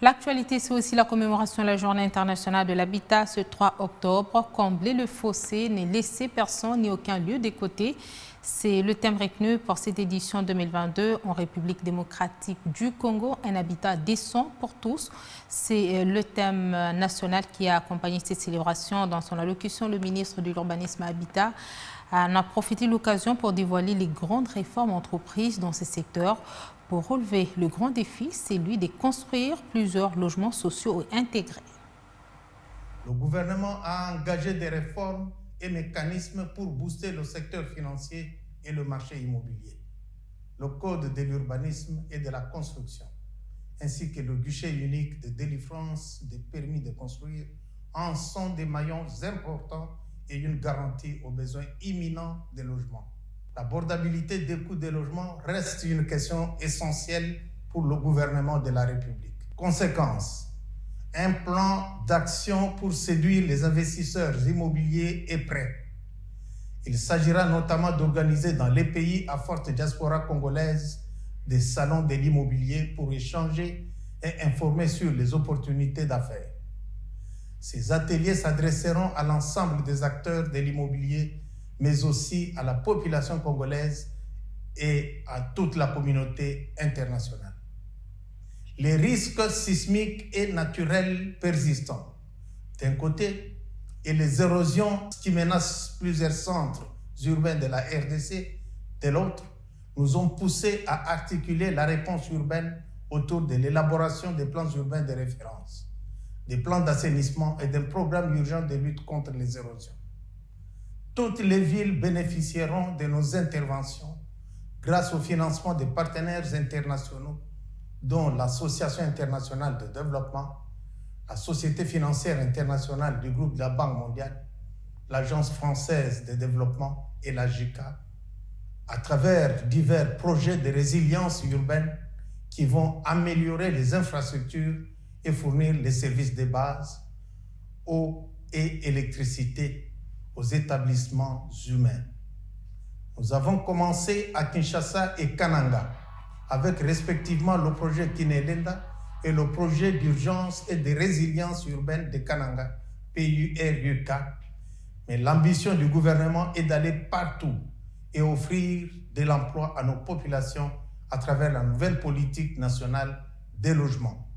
L'actualité, c'est aussi la commémoration de la Journée internationale de l'habitat ce 3 octobre. Combler le fossé, ne laisser personne ni aucun lieu de côté. C'est le thème retenu pour cette édition 2022 en République démocratique du Congo, un habitat décent pour tous. C'est le thème national qui a accompagné cette célébration. Dans son allocution, le ministre de l'Urbanisme et Habitat en a profité de l'occasion pour dévoiler les grandes réformes entreprises dans ce secteur. Pour relever le grand défi, c'est lui de construire plusieurs logements sociaux intégrés. Le gouvernement a engagé des réformes et mécanismes pour booster le secteur financier et le marché immobilier. Le code de l'urbanisme et de la construction, ainsi que le guichet unique de délivrance des permis de construire, en sont des maillons importants et une garantie aux besoins imminents des logements. L'abordabilité des coûts des logements reste une question essentielle pour le gouvernement de la République. Conséquence, un plan d'action pour séduire les investisseurs immobiliers est prêt. Il s'agira notamment d'organiser dans les pays à forte diaspora congolaise des salons de l'immobilier pour échanger et informer sur les opportunités d'affaires. Ces ateliers s'adresseront à l'ensemble des acteurs de l'immobilier, mais aussi à la population congolaise et à toute la communauté internationale. Les risques sismiques et naturels persistants, d'un côté, et les érosions qui menacent plusieurs centres urbains de la RDC, de l'autre, nous ont poussé à articuler la réponse urbaine autour de l'élaboration des plans urbains de référence, des plans d'assainissement et d'un programme urgent de lutte contre les érosions. Toutes les villes bénéficieront de nos interventions grâce au financement des partenaires internationaux, dont l'Association internationale de développement, la Société financière internationale du groupe de la Banque mondiale, l'Agence française de développement et la JICA, à travers divers projets de résilience urbaine qui vont améliorer les infrastructures et fournir les services de base, eau et électricité aux établissements humains. Nous avons commencé à Kinshasa et Kananga, avec respectivement le projet Kinelenda et le projet d'urgence et de résilience urbaine de Kananga, PURUK. Mais l'ambition du gouvernement est d'aller partout et offrir de l'emploi à nos populations à travers la nouvelle politique nationale des logements.